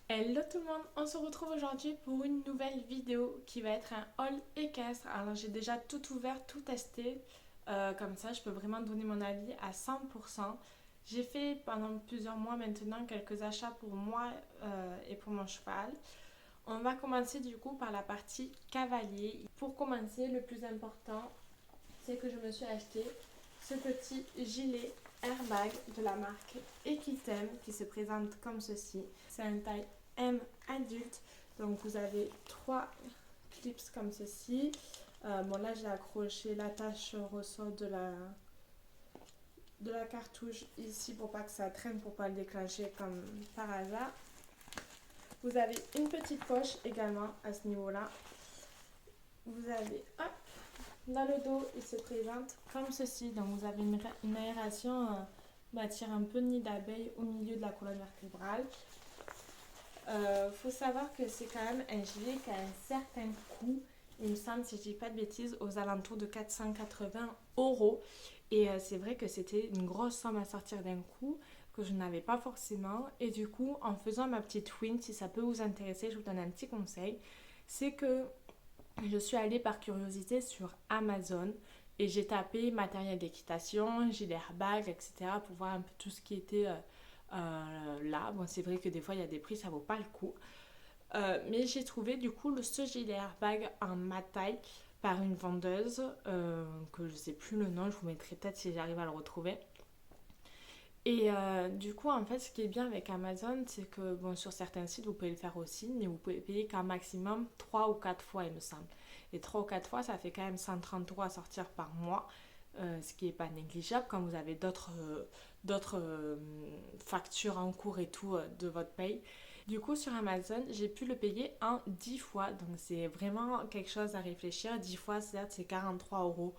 Hello tout le monde, on se retrouve aujourd'hui pour une nouvelle vidéo qui va être un haul équestre. Alors j'ai déjà tout ouvert, tout testé, comme ça je peux vraiment donner mon avis à 100%. J'ai fait pendant plusieurs mois maintenant quelques achats pour moi et pour mon cheval. On va commencer du coup par la partie cavalier. Pour commencer, le plus important, c'est que je me suis acheté ce petit gilet airbag de la marque Equitem qui se présente comme ceci. C'est un taille M adulte. Donc vous avez trois clips comme ceci. Bon là j'ai accroché l'attache ressort de la cartouche ici pour pas que ça traîne, pour pas le déclencher comme par hasard. Vous avez une petite poche également à ce niveau-là. Vous avez hop, dans le dos, il se présente comme ceci. Donc vous avez une aération matière un peu nid d'abeille au milieu de la colonne vertébrale. Faut savoir que c'est quand même un gilet qui a un certain coût. Il me semble, si je dis pas de bêtises, aux alentours de 480 €. Et c'est vrai que c'était une grosse somme à sortir d'un coup, que je n'avais pas forcément. Et du coup, en faisant ma petite win, si ça peut vous intéresser, je vous donne un petit conseil. C'est que je suis allée par curiosité sur Amazon et j'ai tapé matériel d'équitation, gilet airbag, etc. pour voir un peu tout ce qui était là. Bon, c'est vrai que des fois il y a des prix, ça vaut pas le coup. Mais j'ai trouvé du coup ce gilet airbag en ma taille par une vendeuse que je sais plus le nom, je vous mettrai peut-être si j'arrive à le retrouver. Et du coup, en fait, ce qui est bien avec Amazon, c'est que bon, sur certains sites, vous pouvez le faire aussi, mais vous pouvez payer qu'un maximum 3 ou 4 fois, il me semble. Et 3 ou 4 fois, ça fait quand même 130 € à sortir par mois, ce qui n'est pas négligeable quand vous avez d'autres factures en cours et tout de votre paye. Du coup, sur Amazon, j'ai pu le payer en 10 fois, donc c'est vraiment quelque chose à réfléchir. 10 fois, certes, c'est 43 €,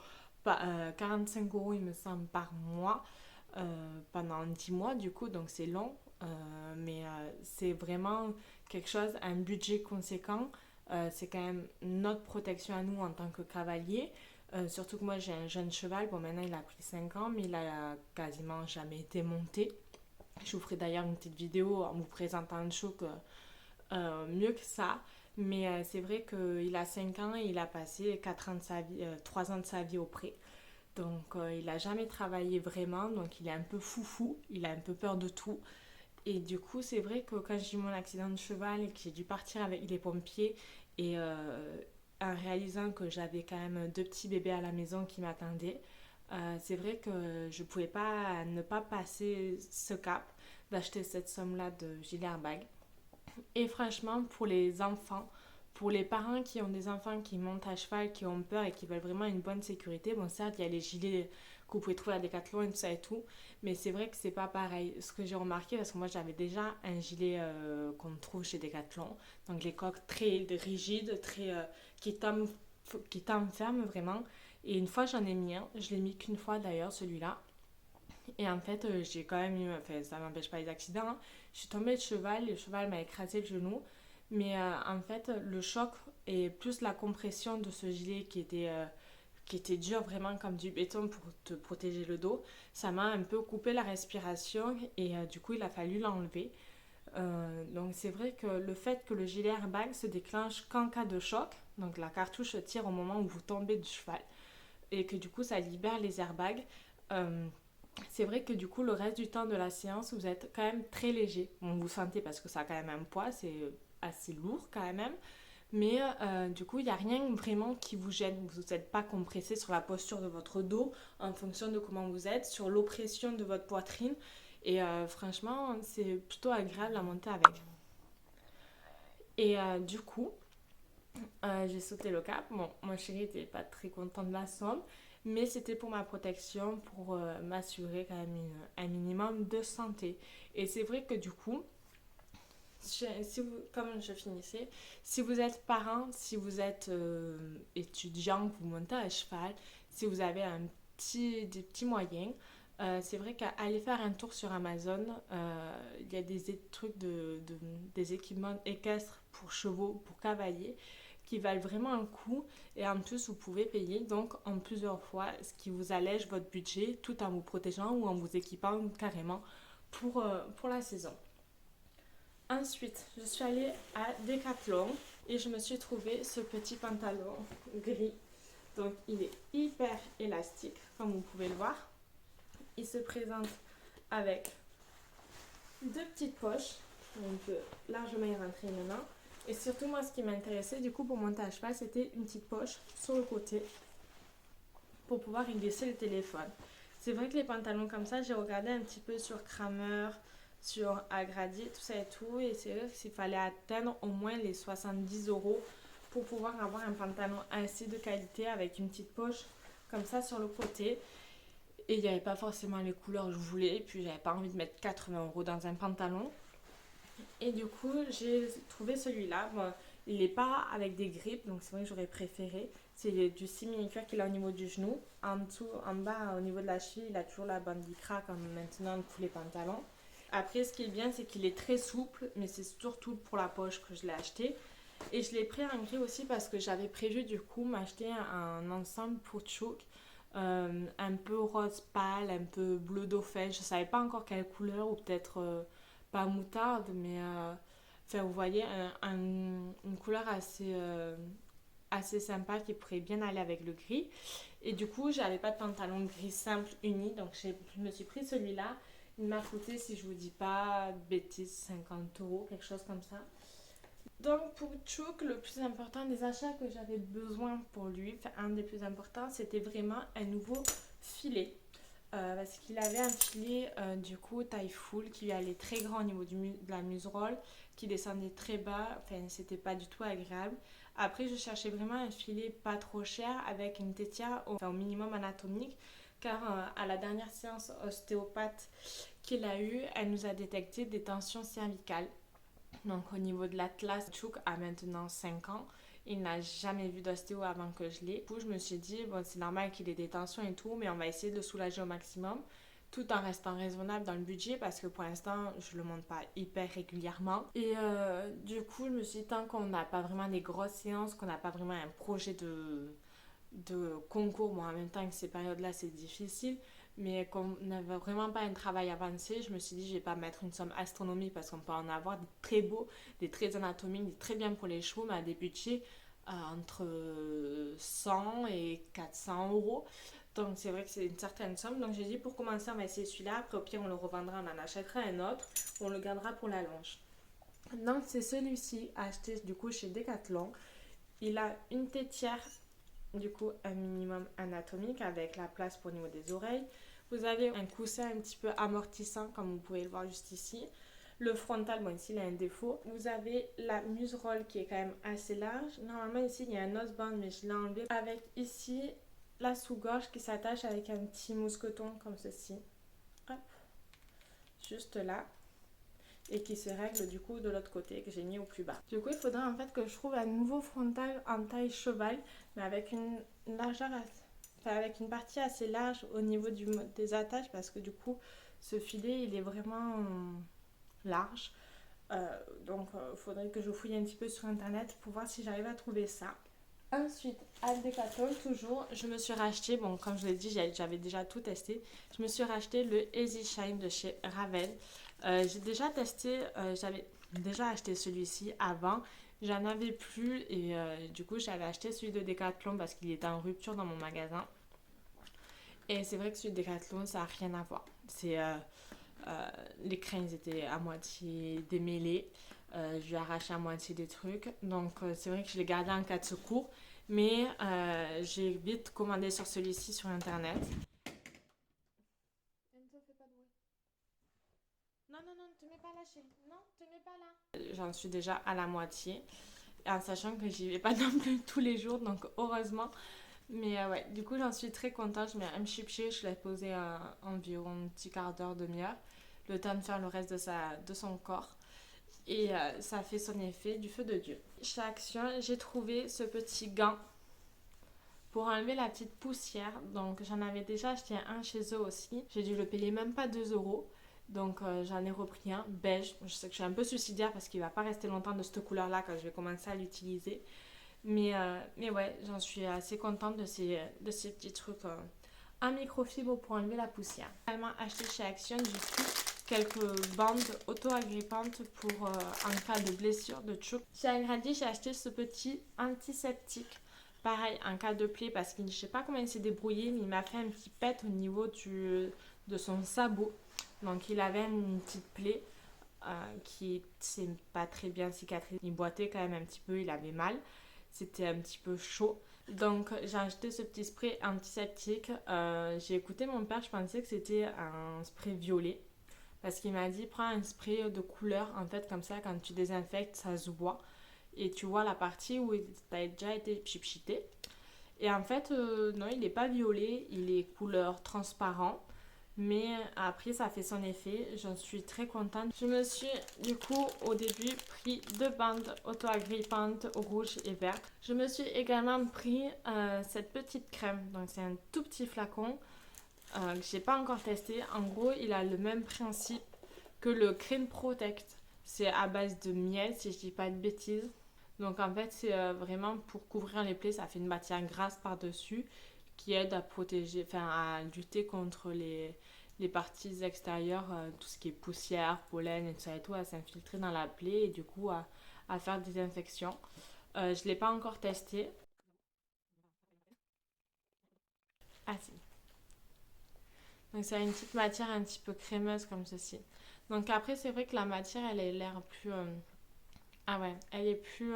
45 € il me semble, par mois pendant 10 mois du coup, donc c'est long, mais c'est vraiment quelque chose, un budget conséquent. C'est quand même notre protection à nous en tant que cavalier. Surtout que moi j'ai un jeune cheval, bon maintenant il a pris 5 ans, mais il a quasiment jamais été monté. Je vous ferai d'ailleurs une petite vidéo en vous présentant un choc mieux que ça. Mais c'est vrai qu'il a 5 ans et il a passé 4 ans de sa vie, 3 ans de sa vie au pré. Donc il a jamais travaillé vraiment, donc il est un peu foufou, il a un peu peur de tout. Et du coup, c'est vrai que quand j'ai eu mon accident de cheval et que j'ai dû partir avec les pompiers, et en réalisant que j'avais quand même deux petits bébés à la maison qui m'attendaient, c'est vrai que je ne pouvais pas ne pas passer ce cap d'acheter cette somme-là de gilet airbag. Et franchement, pour les enfants, pour les parents qui ont des enfants qui montent à cheval, qui ont peur et qui veulent vraiment une bonne sécurité, bon, certes, il y a les gilets que vous pouvez trouver à Decathlon et tout ça et tout, mais c'est vrai que c'est pas pareil. Ce que j'ai remarqué, parce que moi j'avais déjà un gilet qu'on trouve chez Decathlon, donc les coques très rigides, très qui tombent, qui t'enferment vraiment. Et une fois j'en ai mis un, je l'ai mis qu'une fois d'ailleurs celui-là. Et en fait, j'ai quand même eu, enfin ça m'empêche pas les accidents, hein. Je suis tombée de cheval, le cheval m'a écrasé le genou. Mais en fait, le choc et plus la compression de ce gilet qui était dur vraiment comme du béton pour te protéger le dos, ça m'a un peu coupé la respiration et du coup il a fallu l'enlever. Donc c'est vrai que le fait que le gilet airbag se déclenche qu'en cas de choc, donc la cartouche tire au moment où vous tombez du cheval et que du coup ça libère les airbags, euh, c'est vrai que du coup, le reste du temps de la séance, vous êtes quand même très léger. Bon, vous sentez parce que ça a quand même un poids, c'est assez lourd quand même. Mais du coup, il n'y a rien vraiment qui vous gêne. Vous n'êtes pas compressé sur la posture de votre dos en fonction de comment vous êtes, sur l'oppression de votre poitrine. Et franchement, c'est plutôt agréable à monter avec. Et du coup, j'ai sauté le cap. Bon, mon chéri n'était pas très content de la somme, mais c'était pour ma protection, pour m'assurer quand même un minimum de santé. Et c'est vrai que du coup, si vous, comme je finissais, si vous êtes parent, si vous êtes étudiant, que vous montez à cheval, si vous avez des petits moyens, c'est vrai qu'aller faire un tour sur Amazon, il y a trucs des équipements équestres pour chevaux, pour cavaliers, qui valent vraiment un coup. Et en plus, vous pouvez payer donc en plusieurs fois, ce qui vous allège votre budget tout en vous protégeant ou en vous équipant carrément pour la saison. Ensuite, je suis allée à Decathlon et je me suis trouvé ce petit pantalon gris. Donc il est hyper élastique, comme vous pouvez le voir. Il se présente avec deux petites poches. On peut largement y rentrer maintenant. Et surtout, moi, ce qui m'intéressait, du coup, pour monter à cheval, c'était une petite poche sur le côté pour pouvoir y glisser le téléphone. C'est vrai que les pantalons comme ça, j'ai regardé un petit peu sur Kramer, sur Agradi, tout ça et tout. Et c'est vrai qu'il fallait atteindre au moins les 70 € pour pouvoir avoir un pantalon assez de qualité avec une petite poche comme ça sur le côté. Et il n'y avait pas forcément les couleurs que je voulais. Et puis, j'avais pas envie de mettre 80 € dans un pantalon. Et du coup, j'ai trouvé celui-là. Bon, il n'est pas avec des grippes, donc c'est vrai que j'aurais préféré. C'est du simili-cuir qu'il a au niveau du genou. En dessous, en bas, au niveau de la cheville, il a toujours la bande lycra comme maintenant tous les pantalons. Après, ce qui est bien, c'est qu'il est très souple, mais c'est surtout pour la poche que je l'ai acheté. Et je l'ai pris en gris aussi parce que j'avais prévu du coup m'acheter un ensemble pour Chouk. Un peu rose pâle, un peu bleu dauphin. Je ne savais pas encore quelle couleur, ou peut-être pas moutarde, mais enfin, vous voyez, une couleur assez sympa qui pourrait bien aller avec le gris. Et du coup, j'avais pas de pantalon gris simple uni, donc je me suis pris celui-là. Il m'a coûté, si je vous dis pas de bêtises, 50 €, quelque chose comme ça. Donc pour Chouk, le plus important des achats que j'avais besoin pour lui, enfin un des plus importants, c'était vraiment un nouveau filet. Parce qu'il avait un filet du coup taille full qui lui allait très grand au niveau de la muserolle, qui descendait très bas, enfin c'était pas du tout agréable. Après je cherchais vraiment un filet pas trop cher avec une tétière au minimum anatomique, car à la dernière séance ostéopathe qu'il a eue, elle nous a détecté des tensions cervicales. Donc au niveau de l'Atlas, Chouk a maintenant 5 ans. Il n'a jamais vu d'ostéo avant que je l'ai. Du coup, je me suis dit, bon, c'est normal qu'il ait des tensions et tout, mais on va essayer de le soulager au maximum, tout en restant raisonnable dans le budget, parce que pour l'instant, je ne le monte pas hyper régulièrement. Et du coup, je me suis dit, tant qu'on n'a pas vraiment des grosses séances, qu'on n'a pas vraiment un projet de concours, bon, en même temps que ces périodes-là, c'est difficile, mais qu'on n'avait vraiment pas un travail avancé, je me suis dit, je vais pas mettre une somme astronomique parce qu'on peut en avoir des très beaux, des très anatomiques, des très bien pour les chevaux, mais à des budgets entre 100 et 400 €. Donc c'est vrai que c'est une certaine somme. Donc j'ai dit, pour commencer, on va essayer celui-là. Après, au pire, on le revendra, on en achètera un autre, on le gardera pour la longe. Donc c'est celui-ci, acheté du coup chez Decathlon. Il a une tétière, du coup un minimum anatomique avec la place pour le niveau des oreilles. Vous avez un coussin un petit peu amortissant comme vous pouvez le voir juste ici. Le frontal, bon ici il a un défaut. Vous avez la muserolle qui est quand même assez large. Normalement ici il y a un noseband mais je l'ai enlevé. Avec ici la sous-gorge qui s'attache avec un petit mousqueton comme ceci. Hop, juste là. Et qui se règle du coup de l'autre côté que j'ai mis au plus bas. Du coup il faudrait en fait que je trouve un nouveau frontal en taille cheval, mais avec une largeur enfin, avec une partie assez large au niveau des attaches, parce que du coup ce filet il est vraiment large. Donc il faudrait que je fouille un petit peu sur internet pour voir si j'arrive à trouver ça. Ensuite, à Decathlon, toujours, je me suis racheté, bon, comme je l'ai dit, j'avais déjà tout testé. Je me suis racheté le Easy Shine de chez Ravel. J'ai déjà testé, j'avais déjà acheté celui-ci avant. J'en avais plus et du coup, j'avais acheté celui de Decathlon parce qu'il était en rupture dans mon magasin. Et c'est vrai que celui de Decathlon, ça n'a rien à voir. Les crins étaient à moitié démêlés. Je lui ai arraché à moitié des trucs. Donc, c'est vrai que je l'ai gardé en cas de secours. Mais j'ai vite commandé sur celui-ci sur internet. Enzo, fais pas de bruit. Non, non, non, ne te mets pas là, chérie. Non, te mets pas là. J'en suis déjà à la moitié. En sachant que j'y vais pas non plus tous les jours. Donc, heureusement. Mais ouais, du coup, j'en suis très contente. Je mets un chipché. Je l'ai posé environ un petit quart d'heure, demi-heure. Le temps de faire le reste de son corps. Et ça fait son effet du feu de Dieu. Chez Action, j'ai trouvé ce petit gant pour enlever la petite poussière. Donc j'en avais déjà acheté un chez eux aussi. J'ai dû le payer même pas 2 €. Donc j'en ai repris un beige. Je sais que je suis un peu suicidaire parce qu'il va pas rester longtemps de cette couleur là quand je vais commencer à l'utiliser. Mais ouais, j'en suis assez contente de ces petits trucs en microfibre pour enlever la poussière. J'ai également acheté chez Action du coup quelques bandes auto-agrippantes pour en cas de blessure, de choc. Chez Agrandi, j'ai acheté ce petit antiseptique. Pareil, en cas de plaie, parce que je ne sais pas comment il s'est débrouillé, mais il m'a fait un petit pet au niveau de son sabot. Donc il avait une petite plaie qui c'est pas très bien cicatrisée. Il boitait quand même un petit peu, il avait mal. C'était un petit peu chaud. Donc j'ai acheté ce petit spray antiseptique. J'ai écouté mon père, je pensais que c'était un spray violet. Parce qu'il m'a dit, prends un spray de couleur. En fait, comme ça, quand tu désinfectes, ça se voit. Et tu vois la partie où ça a déjà été pchipchité. Et en fait, non, il n'est pas violet. Il est couleur transparent. Mais après, ça fait son effet. J'en suis très contente. Je me suis, du coup, au début, pris 2 bandes auto-agrippantes rouge et vert. Je me suis également pris cette petite crème. Donc, c'est un tout petit flacon que j'ai pas encore testé. En gros, il a le même principe que le Cream Protect. C'est à base de miel, si je dis pas de bêtises. Donc, en fait, c'est vraiment pour couvrir les plaies. Ça fait une matière grasse par-dessus qui aide à protéger, enfin à lutter contre les parties extérieures, tout ce qui est poussière, pollen et tout ça et tout, à s'infiltrer dans la plaie et du coup à faire des infections. Je ne l'ai pas encore testé. Ah si. Donc c'est une petite matière un petit peu crémeuse comme ceci. Donc après c'est vrai que la matière elle a l'air plus... Ah ouais, elle est plus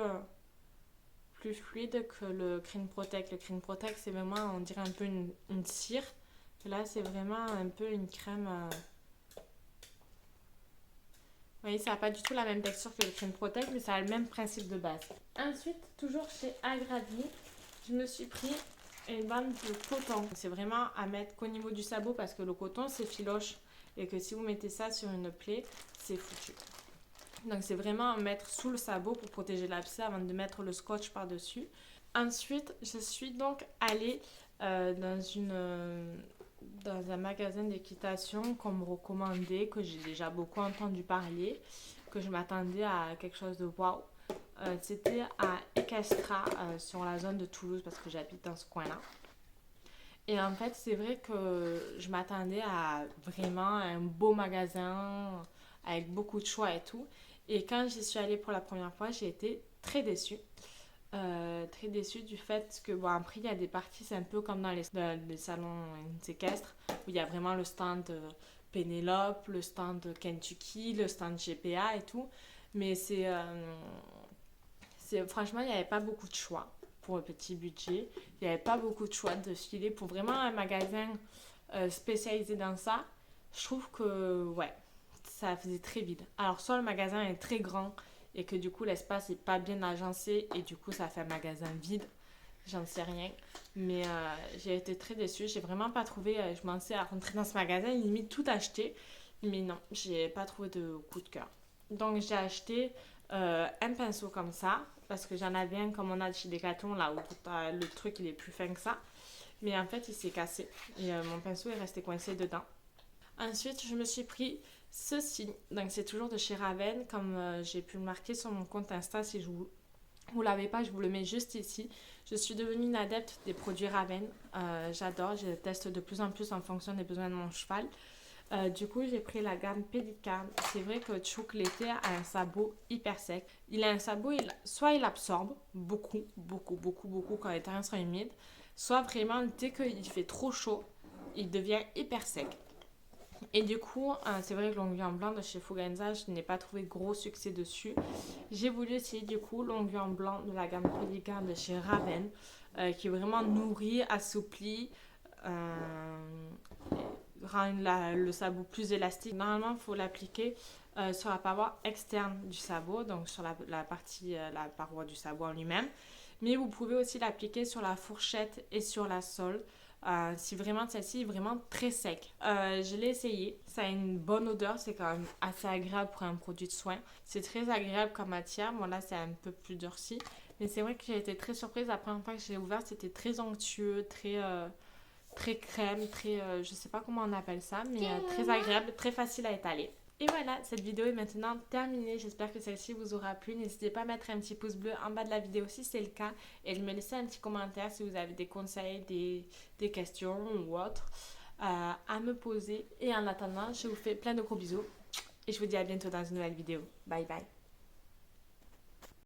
fluide que le Cream Protect. Le Cream Protect c'est vraiment, on dirait un peu une cire. Et là c'est vraiment un peu une crème... Vous voyez, ça n'a pas du tout la même texture que le Cream Protect, mais ça a le même principe de base. Ensuite, toujours chez Agradi, je me suis pris une bande de coton. C'est vraiment à mettre qu'au niveau du sabot parce que le coton, c'est filoche. Et que si vous mettez ça sur une plaie, c'est foutu. Donc, c'est vraiment à mettre sous le sabot pour protéger l'abcès avant de mettre le scotch par-dessus. Ensuite, je suis donc allée dans un magasin d'équitation qu'on me recommandait, que j'ai déjà beaucoup entendu parler, que je m'attendais à quelque chose de waouh. C'était à Equestra, sur la zone de Toulouse, parce que j'habite dans ce coin-là. Et en fait, c'est vrai que je m'attendais à vraiment un beau magasin avec beaucoup de choix et tout. Et quand j'y suis allée pour la première fois, j'ai été très déçue. Très déçue du fait que, bon, après, il y a des parties, c'est un peu comme dans les salons équestres, où il y a vraiment le stand Pénélope, le stand Kentucky, le stand GPA et tout. Mais franchement, il n'y avait pas beaucoup de choix pour un petit budget. Il n'y avait pas beaucoup de choix de filer pour vraiment un magasin spécialisé dans ça. Je trouve que, ouais, ça faisait très vide. Alors, soit le magasin est très grand et que du coup, l'espace n'est pas bien agencé et du coup, ça fait un magasin vide. J'en sais rien. Mais j'ai été très déçue. J'ai vraiment pas trouvé. Je pensais à rentrer dans ce magasin, limite tout acheter. Mais non, j'ai pas trouvé de coup de cœur. Donc, j'ai acheté un pinceau comme ça. Parce que j'en avais un comme on a chez Decathlon, là où le truc il est plus fin que ça. Mais en fait, il s'est cassé. Et mon pinceau est resté coincé dedans. Ensuite, je me suis pris ceci. Donc, c'est toujours de chez Raven. Comme j'ai pu le marquer sur mon compte Insta, si vous ne l'avez pas, je vous le mets juste ici. Je suis devenue une adepte des produits Raven. J'adore. Je teste de plus en plus en fonction des besoins de mon cheval. Du coup, j'ai pris la gamme Pédicard. C'est vrai que Chouk l'été a un sabot hyper sec. Il a un sabot, soit il absorbe beaucoup, beaucoup, beaucoup, beaucoup quand les terrains sont humides, soit vraiment dès qu'il fait trop chaud, il devient hyper sec. Et du coup, c'est vrai que l'onguent en blanc de chez Fugenza, je n'ai pas trouvé gros succès dessus. J'ai voulu essayer du coup l'onguent en blanc de la gamme Pédicard de chez Raven, qui est vraiment nourri, assoupli, rend le sabot plus élastique. Normalement, il faut l'appliquer sur la paroi externe du sabot, donc sur la partie, la paroi du sabot en lui-même. Mais vous pouvez aussi l'appliquer sur la fourchette et sur la sole. Si vraiment celle-ci est vraiment très sec. Je l'ai essayé, ça a une bonne odeur, c'est quand même assez agréable pour un produit de soin. C'est très agréable comme matière, bon là c'est un peu plus durci. Mais c'est vrai que j'ai été très surprise, la première fois que j'ai ouvert c'était très onctueux, très crème, je sais pas comment on appelle ça, mais très agréable, très facile à étaler. Et voilà, cette vidéo est maintenant terminée. J'espère que celle-ci vous aura plu. N'hésitez pas à mettre un petit pouce bleu en bas de la vidéo si c'est le cas. Et de me laisser un petit commentaire si vous avez des conseils, des questions ou autres à me poser. Et en attendant, je vous fais plein de gros bisous. Et je vous dis à bientôt dans une nouvelle vidéo. Bye bye.